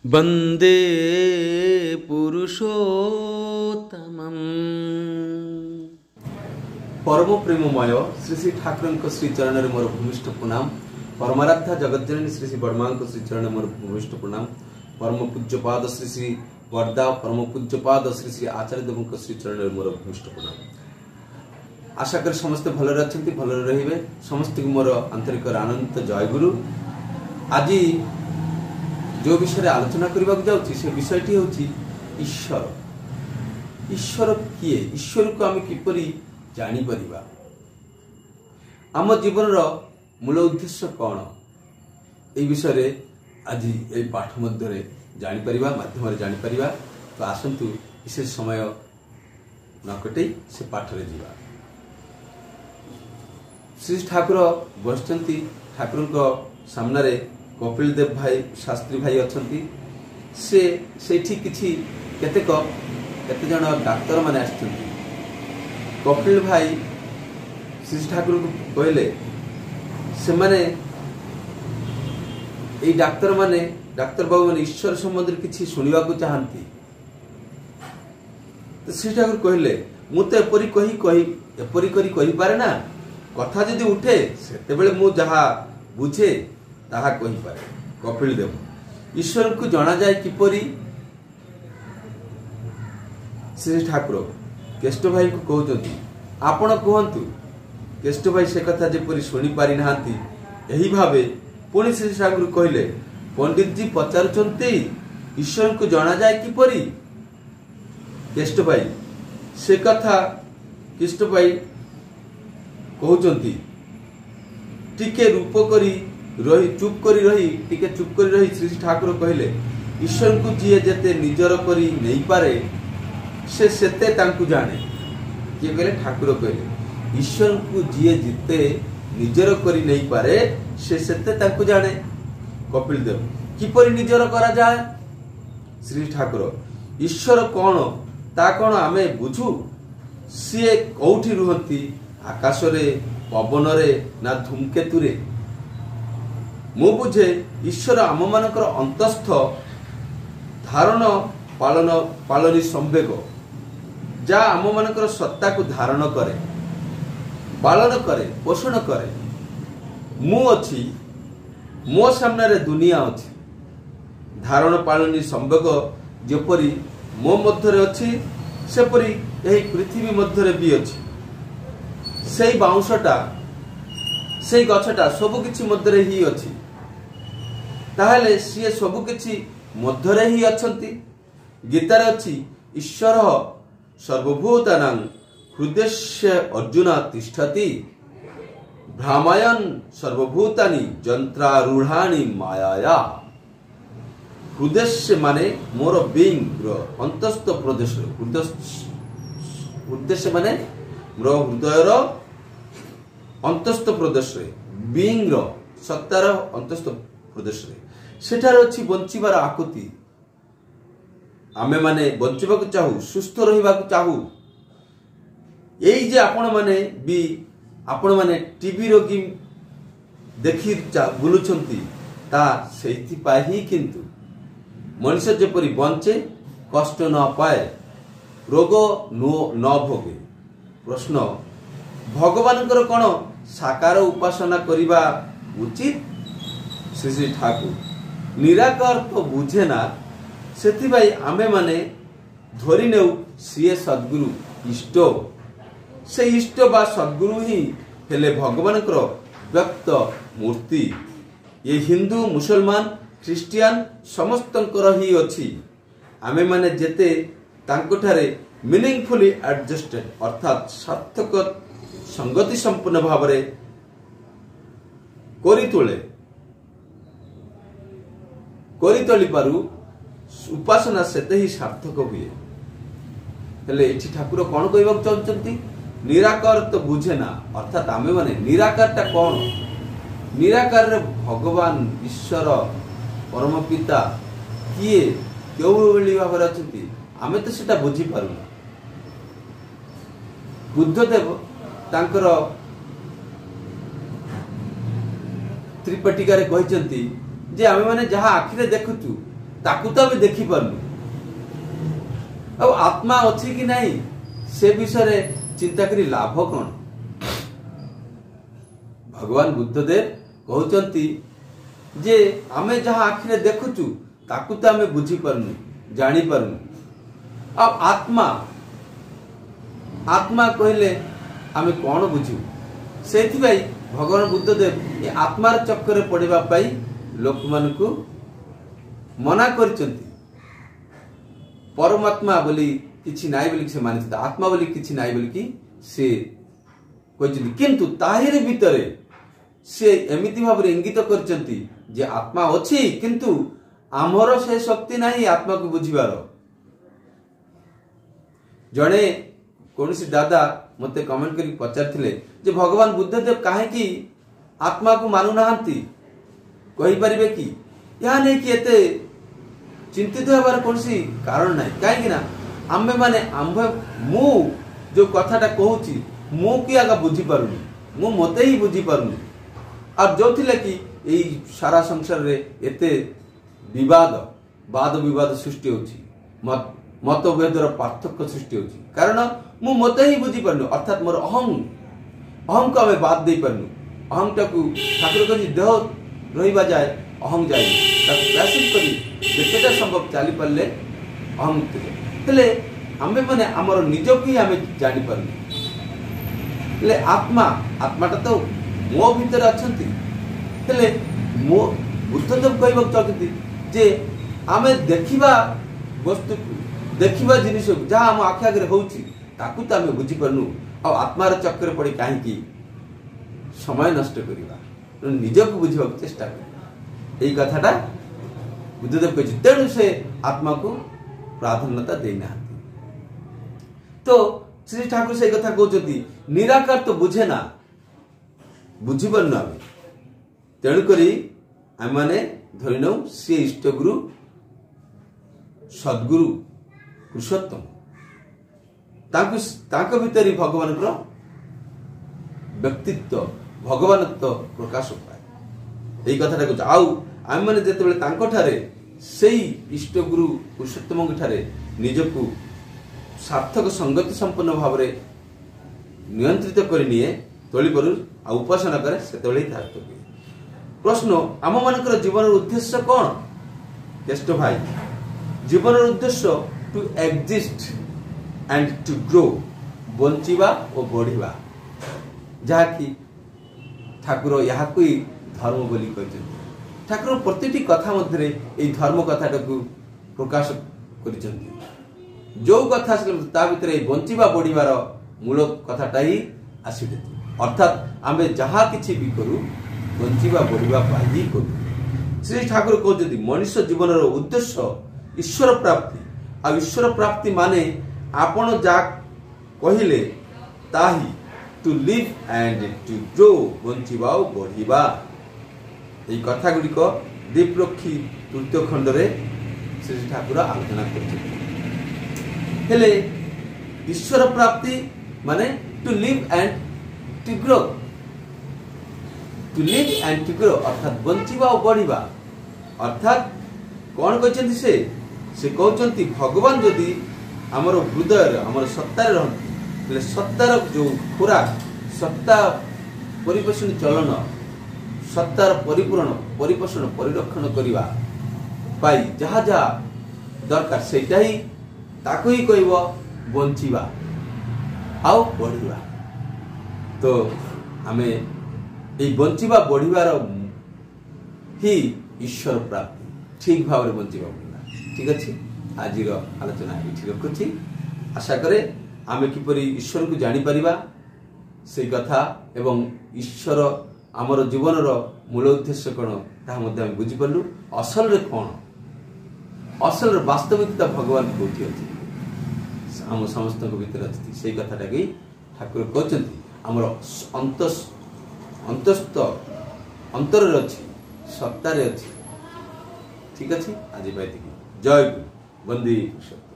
वंदे पुरुषोत्तमम्। परम प्रेममय श्री श्री ठाकुर श्री चरण मोर भूमिष्ठ प्रणाम। परमाराध्या जगज्जननी श्री श्री बर्मा श्री चरण मोर भूमिष्ठ प्रणाम। परम पूज्यपाद श्री श्री वर्दा परम पूज्यपाद श्री श्री आचार्य देव श्री चरण मोर भूमिष्ठ प्रणाम। आशा कर समस्ते भलरे अछंती, भलरे रहिबे। समस्त मोर आंतरिक आनंद जय गुरु। आज जो विषय आलोचना करने जाऊँगी से विषयटी हूँ ईश्वर। ईश्वर किए? ईश्वर को आम किपरि जानीपर? आम जीवन मूल उद्देश्य कौन? ये विषय आज ये पाठ मध्य जापर माध्यम जापर। तो आसतु विशेष समय न कटे से पाठ रे जीवा। श्री ठाकुर बसचंती। ठाकुर सामने कपिल देव भाई शास्त्री भाई अच्छी से किसी केतेक जन डाक्तर माने आछंती। कपिल भाई श्री ठाकुर को कहले से माने ये डाक्तर बाबू माने ईश्वर संबंध किसी शुणा को चाहती। तो श्री ठाकुर कहले मु तो एपरी कही पारे ना। कथा जदि उठे से मु जहा बुझे ताहा कही पारे। कपिल देव ईश्वर को जना जाए किपरि? श्री ठाकुर केष्ट भाई को कहते आपण कहतु। केष्ट भाई से कथा जेपरी शुणी पारि नाहांती। एही भावे पुणी श्री ठाकुर कहले पंडित जी पचारुचंती ईश्वर को जना जाए किपरि? केष्ट भाई से कथा केष्ट भाई कहते टिके रूप करी रही चुप करी रही श्री ठाकुर कहले ईश्वर को जी जेते निजर करी नहीं पारे से सेते तांकु जाने। किए कहले? ठाकुर कहले ईश्वर को जी जिते निजर करी नहीं पारे से सेते तांकु जाने। कपिल देव किपरि निजर करा जाए? श्री ठाकुर ईश्वर कौन ता कौन आमे बुझू? सीए कौठी रुहंती? आकाश रे, पवन रे ना धूमकेतु रे? मु बुझे ईश्वर आम मानकर अंतस्थ धारण पालनी संवेग जा आम मानकर सत्ता को धारण करे, पालन करे, पोषण करे। मु अच्छी मो सामने रे दुनिया अच्छी। धारण पालनी संवेग जेपरी मो मध्य अच्छी सेपरी यही पृथ्वी मध्य भी अच्छी। से बाउंशटा से गछटा सबुकिछि मध्य ही अच्छी। ताहले सी सबुकिछि मध्य ही अच्छंती। गीतार अच्छी ईश्वर सर्वभूतानां हृदय अर्जुन तिष्ठति भ्रामयन् सर्वभूतानि यंत्रारूढ़ानि मायाया। हृदय माने मोर बीइंग अंतस्थ प्रदेश। हृदय माने मोर हृदयर अंतस्थ प्रदेश बीइंग सत्तार अंतस्थ प्रदेश सेठार अच्छी बंचिबार आकुति। आमे माने बंचिबा को चाहू, सुस्थ रहिबा को चाहू। एई जे आपण माने टीवी रोगी देखि बुलुछंती ता सेथि पाई ही किंतु मनुष्य जेपरी बंचे, कष्ट न पाए, रोग न भोगे। प्रश्न भगवानकर कौन साकार उपासना करिबा उचित? श्री श्री ठाकुर निराकार तो बुझे ना। सेथिबाई आमे माने धरी नेउ सीए सद्गुरु इष्ट। से इष्ट बा सद्गुरु ही हेले भगवानकर व्यक्त मूर्ति। ये हिंदू, मुसलमान, ख्रिस्टियान समस्तंकर ही अछि। आमे माने जेते तांकोठारे मीनिंगफुली एडजस्टेड अर्थात सार्थक संगति संपूर्ण भाव करी तोली पारू उपासना सेते ही सार्थक हुए। हेले एठी ठाकुर कौन कहबा चाहते? निराकार तो बुझे ना। अर्थात आमे माने निराकारटा कौन? निराकार रे भगवान ईश्वर परम पिता किए क्यों भाव अच्छी आमे तो सेटा बुझी पारुना। बुद्धदेव तांकर त्रिपटिकार कहते जे आमे माने जहा आखिरे देखुचु ताकू तो आम देखी पारनु आत्मा अच्छी कि नहीं से विषय चिंता करी लाभ कौन। भगवान बुद्धदेव कहते जे आमे जहाँ आखिरे देखुचु ताकू तो आमे बुझी पारनु जानी पारनु अब आत्मा आत्मा कहले आमे कौन बुझू से भगवान बुद्धदेव ये आत्मार चक्कर पड़वा लोक मान को मना करचंती परमात्मा बोली किछि नाई बोली से मानित आत्मा बोली किछि नाई बोली कि से कहचंती किंतु ताहिर भितरे से एमिति भाव इंगित करचंती जे आत्मा अछि किंतु आमर से शक्ति नहीं आत्मा को बुझिबार। जड़े कौन सी दादा मते कमेंट करी पचारथिले जे भगवान बुद्धदेव काहे कि आत्मा को मानु नाहंती कहि परिबे कि या नहीं कि एते चिंतित होबार कौन सी कारण नहीं काहे कि ना आम्बे माने आम्बे मु जो कथाटा कहूची मु कि आगा बुझी पारुनी मु मते ही बुझी पारुनी और जो थिले कि एई सारा संसार रे एते विवाद वाद विवाद सृष्टि होची मतभेदर पार्थक्य सृष्टि होची कारण मु मते ही बुझी पारनु अर्थात मोर अहं अहं को आमे बात दे पारनु अहं टाकू ठाकुर कहि देह रहिबा जाय अहं जाय ताकू प्यासिव करी जेतेटा संभव चाली पारले अहं तले आमे माने हमर निज को ही आमे जानि पारनु ले आत्मा आत्माटा तो मो भीतर अछंती तले मो बुद्धदेव कहबो चाहती जे आमे देखिबा वस्तु देखिबा जिनिस जहाँ आम आखि आगे होउची ताकू तो आमे बुझी पारनु आ आत्मार चक्कर पड़ी कहीं समय नष्ट करिबा निजक बुझा चेष्टा कर यही कथाटा बुद्धदेव कही तेणु से आत्मा को प्राधान्यता देना। तो श्री ठाकुर से कथा कहते निराकार तो बुझे ना बुझी पारनु आम तेणुक आम मैंने धरिनौ सी इष्टगुरु सद्गुरु पुरुषोत्तम तांको भीतर भगवान व्यक्तित्व भगवानत्व प्रकाश पाए यही कथाटा कह आउ आम मैंने जिते तांको ठारे सेई इष्टगुरु पुरुषोत्तम ठारे निजकू सार्थक संगति संपन्न भाव नियंत्रित कर निए तोली पर उपासना करे से प्रश्न आम मान जीवन उद्देश्य कौन केष्ट भाई जीवन उद्देश्य to exist and to grow बंचिबा और बढ़िबा जहाँकि ठाकुर यहाँ को धर्म बोली कहते ठाकुर प्रति कथा मध्य ये धर्म कथाटा को प्रकाश कर जो कथा ता भीतर बंचिबा बढ़िबार मूल कथाटा ही आसी अर्थात आमे जहाँ किछि भी करू बंचिबा बढ़िबा ही करू। श्री ठाकुर कहते मनुष्य जीवन उद्देश्य ईश्वर प्राप्ति आ ईश्वर प्राप्ति माने आपण जा कहिले ताही to live and to grow बंचिबा बढ़िबा এই কথা গুড়িক দীপরক্ষী তৃতীয় খণ্ডরে শ্রী ঠাকুর আলোচনা করছেন। হেলে ঈশ্বর প্রাপ্তি মানে to live and to grow অর্থাৎ বঞ্চিবা ও বড়িবা অর্থাৎ কোন কইছেন সে कहते भगवान जदि आमर हृदय आमर सत्तार रही सत्तार जो खुराक सत्ता परिपोषण चलन सत्तार परिपूरण परिपोषण परिरक्षण करवा पाई जहाँ जहाँ दरकार सेटा ही ताको ही कहब बंचिबा आउ बढ़िबा। तो आमे এই बंचिबा बढ़िबार ही ईश्वर प्राप्ति ठीक भाव में बंचिबा ठीक अच्छे। आज आलोचना ये रखुच्छी आशा करे आमे किपरि ईश्वर को जानी परिबा से कथा एवं ईश्वर आमर जीवन मूल उद्देश्य कौन ताहा बुझी पार्लु असल रे कौन असल वास्तविकता भगवान कौटी अच्छी आम समस्त भीतर अच्छी से कथाटा कि ठाकुर कहते आमर अंतस्थ अंतर अच्छी सत्तार अच्छी ठीक अच्छे। आज जय गुरु वंदे पुरुषोत्तम।